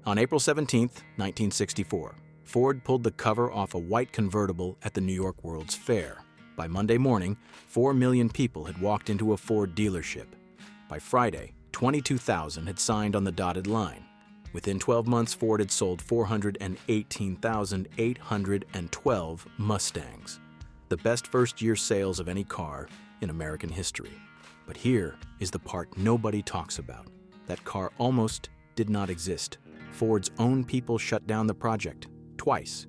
On April 17, 1964, Ford pulled the cover off a white convertible at the New York World's Fair. By Monday morning, 4 million people had walked into a Ford dealership. By Friday, 22,000 had signed on the dotted line. Within 12 months, Ford had sold 418,812 Mustangs, the best first-year sales of any car in American history. But here is the part nobody talks about. That car almost did not exist. Ford's own people shut down the project, twice.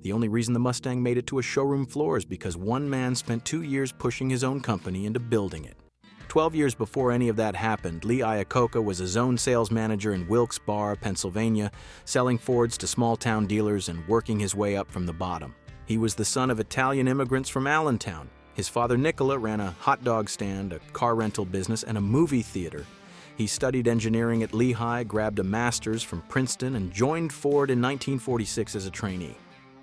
The only reason the Mustang made it to a showroom floor is because one man spent 2 years pushing his own company into building it. 12 years before any of that happened, Lee Iacocca was a zone sales manager in Wilkes-Barre, Pennsylvania, selling Fords to small-town dealers and working his way up from the bottom. He was the son of Italian immigrants from Allentown. His father, Nicola, ran a hot dog stand, a car rental business, and a movie theater. He studied engineering at Lehigh, grabbed a master's from Princeton, and joined Ford in 1946 as a trainee.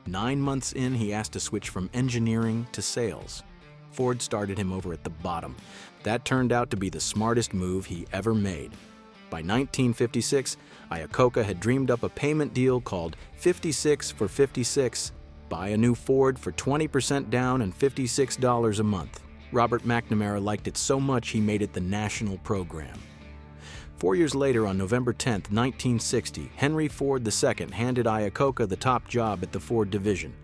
9 months in, he asked to switch from engineering to sales. Ford started him over at the bottom. That turned out to be the smartest move he ever made. By 1956, Iacocca had dreamed up a payment deal called 56 for 56. Buy a new Ford for 20% down and $56 a month. Robert McNamara liked it so much he made it the national program. 4 years later, on November 10, 1960, Henry Ford II handed Iacocca the top job at the Ford division.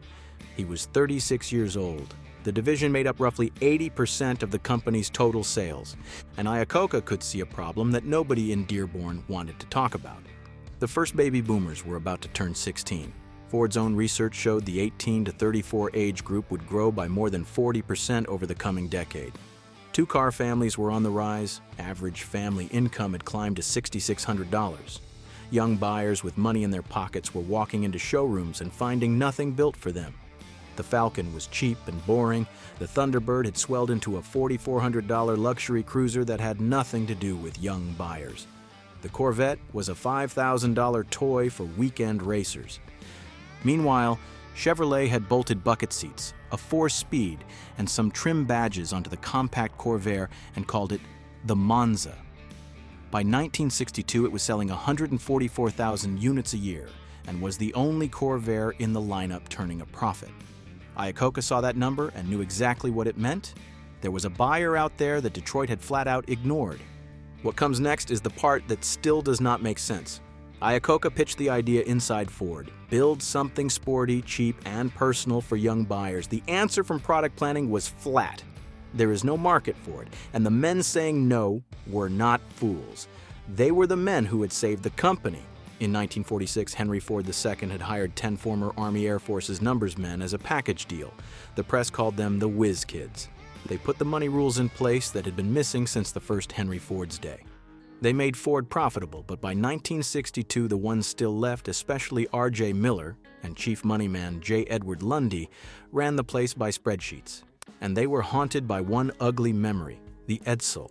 He was 36 years old. The division made up roughly 80% of the company's total sales, and Iacocca could see a problem that nobody in Dearborn wanted to talk about. The first baby boomers were about to turn 16. Ford's own research showed the 18 to 34 age group would grow by more than 40% over the coming decade. Two-car families were on the rise. Average family income had climbed to $6,600. Young buyers with money in their pockets were walking into showrooms and finding nothing built for them. The Falcon was cheap and boring. The Thunderbird had swelled into a $4,400 luxury cruiser that had nothing to do with young buyers. The Corvette was a $5,000 toy for weekend racers. Meanwhile, Chevrolet had bolted bucket seats, a 4-speed, and some trim badges onto the compact Corvair and called it the Monza. By 1962, it was selling 144,000 units a year and was the only Corvair in the lineup turning a profit. Iacocca saw that number and knew exactly what it meant. There was a buyer out there that Detroit had flat out ignored. What comes next is the part that still does not make sense. Iacocca pitched the idea inside Ford. Build something sporty, cheap, and personal for young buyers. The answer from product planning was flat. There is no market for it, and the men saying no were not fools. They were the men who had saved the company. In 1946, Henry Ford II had hired 10 former Army Air Force's numbers men as a package deal. The press called them the Whiz kids. They put the money rules in place that had been missing since the first Henry Ford's day. They made Ford profitable, but by 1962, the ones still left, especially R.J. Miller and chief moneyman J. Edward Lundy, ran the place by spreadsheets. And they were haunted by one ugly memory, the Edsel.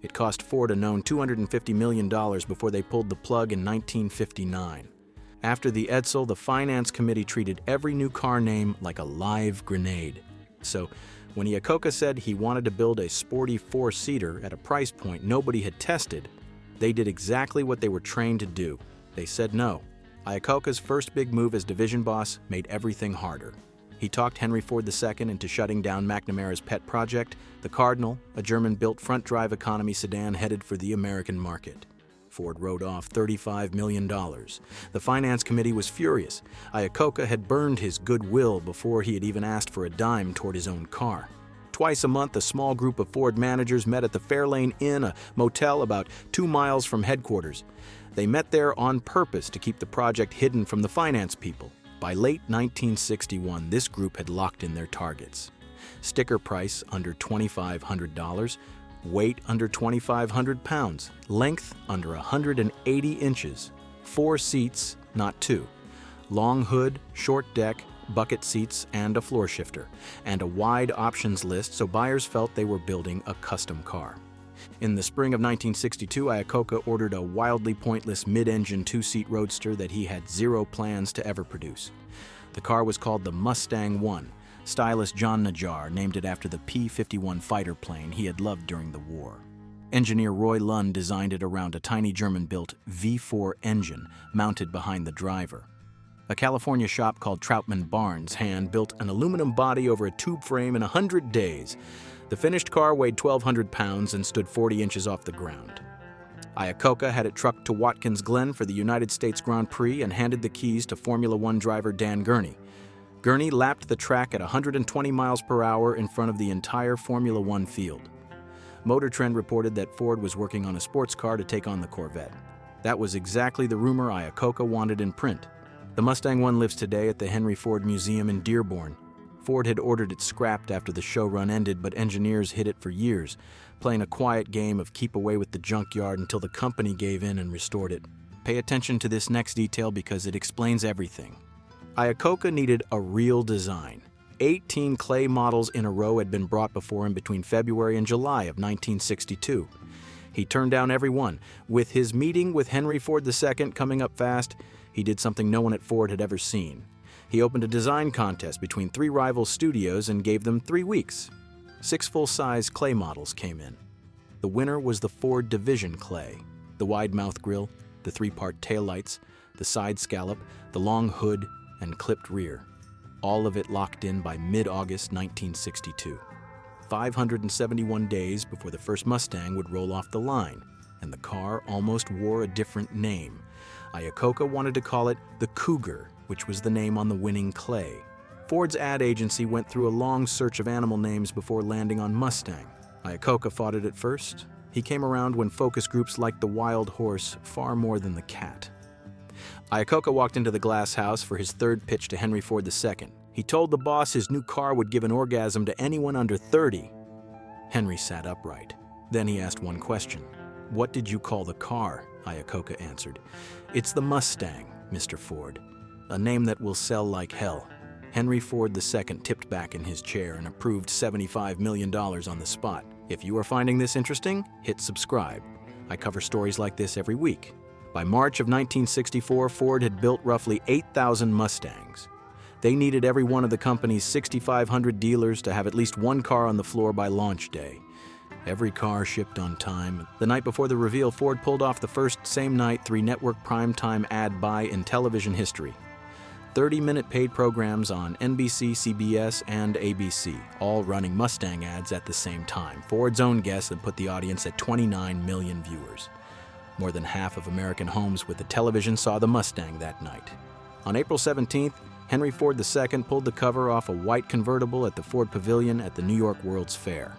It cost Ford a known $250 million before they pulled the plug in 1959. After the Edsel, the finance committee treated every new car name like a live grenade. So when Iacocca said he wanted to build a sporty 4-seater at a price point nobody had tested, they did exactly what they were trained to do. They said no. Iacocca's first big move as division boss made everything harder. He talked Henry Ford II into shutting down McNamara's pet project, the Cardinal, a German-built front-drive economy sedan headed for the American market. Ford wrote off $35 million. The finance committee was furious. Iacocca had burned his goodwill before he had even asked for a dime toward his own car. Twice a month, a small group of Ford managers met at the Fairlane Inn, a motel about 2 miles from headquarters. They met there on purpose to keep the project hidden from the finance people. By late 1961, this group had locked in their targets. Sticker price under $2,500, weight under 2,500 pounds, length under 180 inches, 4 seats, not 2, long hood, short deck, bucket seats, and a floor shifter, and a wide options list so buyers felt they were building a custom car. In the spring of 1962, Iacocca ordered a wildly pointless mid-engine 2-seat roadster that he had zero plans to ever produce. The car was called the Mustang I. Stylist John Najjar named it after the P-51 fighter plane he had loved during the war. Engineer Roy Lund designed it around a tiny German-built V4 engine mounted behind the driver. A California shop called Troutman Barnes hand-built an aluminum body over a tube frame in 100 days. The finished car weighed 1,200 pounds and stood 40 inches off the ground. Iacocca had it trucked to Watkins Glen for the United States Grand Prix and handed the keys to Formula One driver Dan Gurney. Gurney lapped the track at 120 miles per hour in front of the entire Formula One field. Motor Trend reported that Ford was working on a sports car to take on the Corvette. That was exactly the rumor Iacocca wanted in print. The Mustang One lives today at the Henry Ford Museum in Dearborn. Ford had ordered it scrapped after the show run ended, but engineers hid it for years, playing a quiet game of keep away with the junkyard until the company gave in and restored it. Pay attention to this next detail because it explains everything. Iacocca needed a real design. 18 clay models in a row had been brought before him between February and July of 1962. He turned down every one. With his meeting with Henry Ford II coming up fast, he did something no one at Ford had ever seen. He opened a design contest between 3 rival studios and gave them 3 weeks. 6 full-size clay models came in. The winner was the Ford Division clay, the wide mouth grille, the 3-part taillights, the side scallop, the long hood, and clipped rear. All of it locked in by mid-August 1962. 571 days before the first Mustang would roll off the line, and the car almost wore a different name. Iacocca wanted to call it the Cougar, which was the name on the winning clay. Ford's ad agency went through a long search of animal names before landing on Mustang. Iacocca fought it at first. He came around when focus groups liked the wild horse far more than the cat. Iacocca walked into the glass house for his 3rd pitch to Henry Ford II. He told the boss his new car would give an orgasm to anyone under 30. Henry sat upright. Then he asked one question. "What did you call the car?" Iacocca answered. "It's the Mustang, Mr. Ford. A name that will sell like hell." Henry Ford II tipped back in his chair and approved $75 million on the spot. If you are finding this interesting, hit subscribe. I cover stories like this every week. By March of 1964, Ford had built roughly 8,000 Mustangs. They needed every one of the company's 6,500 dealers to have at least one car on the floor by launch day. Every car shipped on time. The night before the reveal, Ford pulled off the first same-night 3-network primetime ad buy in television history. 30-minute paid programs on NBC, CBS, and ABC, all running Mustang ads at the same time. Ford's own guess had put the audience at 29 million viewers. More than half of American homes with a television saw the Mustang that night. On April 17th, Henry Ford II pulled the cover off a white convertible at the Ford Pavilion at the New York World's Fair.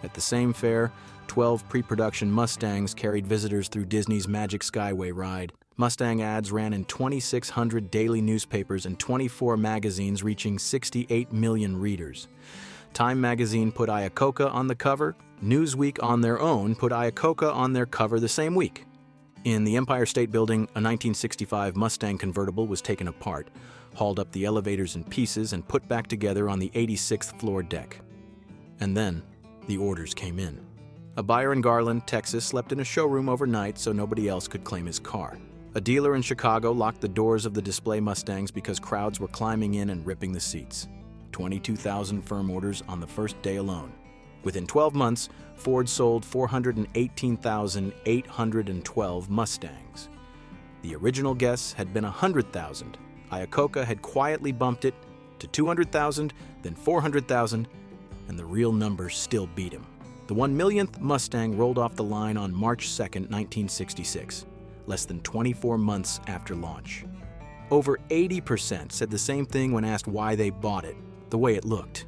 At the same fair, 12 pre-production Mustangs carried visitors through Disney's Magic Skyway ride. Mustang ads ran in 2,600 daily newspapers and 24 magazines reaching 68 million readers. Time magazine put Iacocca on the cover. Newsweek on their own put Iacocca on their cover the same week. In the Empire State Building, a 1965 Mustang convertible was taken apart, hauled up the elevators in pieces, and put back together on the 86th floor deck. And then, the orders came in. A buyer in Garland, Texas, slept in a showroom overnight so nobody else could claim his car. A dealer in Chicago locked the doors of the display Mustangs because crowds were climbing in and ripping the seats. 22,000 firm orders on the first day alone. Within 12 months, Ford sold 418,812 Mustangs. The original guess had been 100,000. Iacocca had quietly bumped it to 200,000, then 400,000, and the real numbers still beat him. The 1,000,000th Mustang rolled off the line on March 2, 1966, less than 24 months after launch. Over 80% said the same thing when asked why they bought it, the way it looked.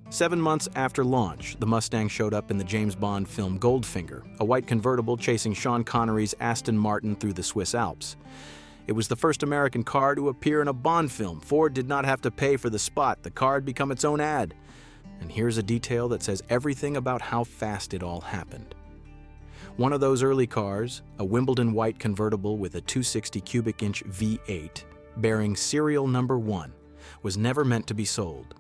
7 months after launch, the Mustang showed up in the James Bond film Goldfinger, a white convertible chasing Sean Connery's Aston Martin through the Swiss Alps. It was the first American car to appear in a Bond film. Ford did not have to pay for the spot. The car had become its own ad. And here's a detail that says everything about how fast it all happened. One of those early cars, a Wimbledon white convertible with a 260 cubic inch V8, bearing serial number 1, was never meant to be sold.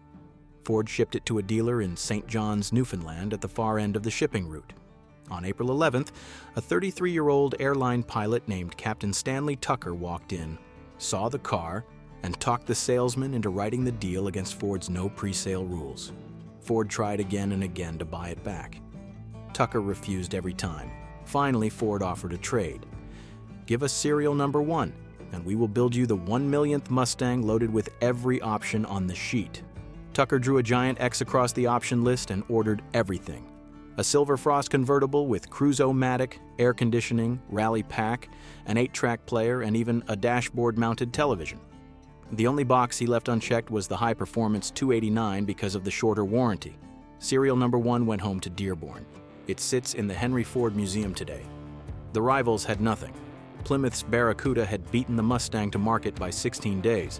Ford shipped it to a dealer in St. John's, Newfoundland at the far end of the shipping route. On April 11th, a 33-year-old airline pilot named Captain Stanley Tucker walked in, saw the car, and talked the salesman into writing the deal against Ford's no pre-sale rules. Ford tried again and again to buy it back. Tucker refused every time. Finally, Ford offered a trade. "Give us serial number 1, and we will build you the 1 millionth Mustang loaded with every option on the sheet." Tucker drew a giant X across the option list and ordered everything. A Silver Frost convertible with Cruise-O-Matic, air conditioning, rally pack, an 8-track player, and even a dashboard-mounted television. The only box he left unchecked was the high-performance 289 because of the shorter warranty. Serial number 1 went home to Dearborn. It sits in the Henry Ford Museum today. The rivals had nothing. Plymouth's Barracuda had beaten the Mustang to market by 16 days.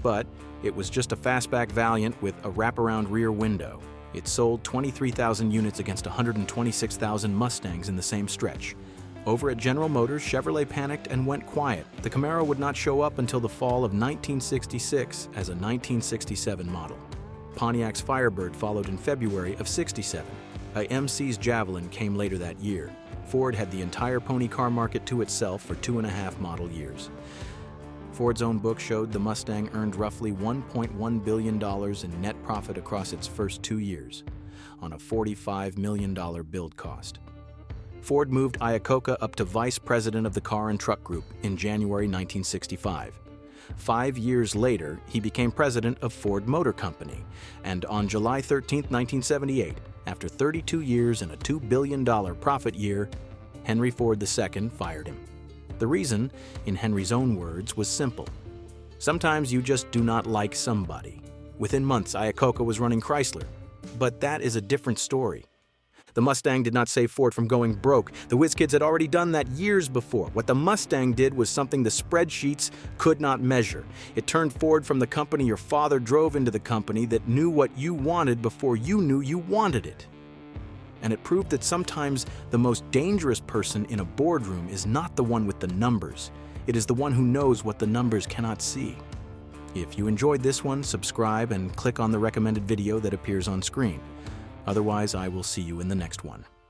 But it was just a fastback Valiant with a wraparound rear window. It sold 23,000 units against 126,000 Mustangs in the same stretch. Over at General Motors, Chevrolet panicked and went quiet. The Camaro would not show up until the fall of 1966 as a 1967 model. Pontiac's Firebird followed in February of '67. AMC's Javelin came later that year. Ford had the entire pony car market to itself for 2.5 model years. Ford's own book showed the Mustang earned roughly $1.1 billion in net profit across its first 2 years, on a $45 million build cost. Ford moved Iacocca up to vice president of the car and truck group in January 1965. 5 years later, he became president of Ford Motor Company, and on July 13, 1978, after 32 years and a $2 billion profit year, Henry Ford II fired him. The reason, in Henry's own words, was simple. Sometimes you just do not like somebody. Within months, Iacocca was running Chrysler. But that is a different story. The Mustang did not save Ford from going broke. The Whiz kids had already done that years before. What the Mustang did was something the spreadsheets could not measure. It turned Ford from the company your father drove into the company that knew what you wanted before you knew you wanted it. And it proved that sometimes the most dangerous person in a boardroom is not the one with the numbers. It is the one who knows what the numbers cannot see. If you enjoyed this one, subscribe and click on the recommended video that appears on screen. Otherwise, I will see you in the next one.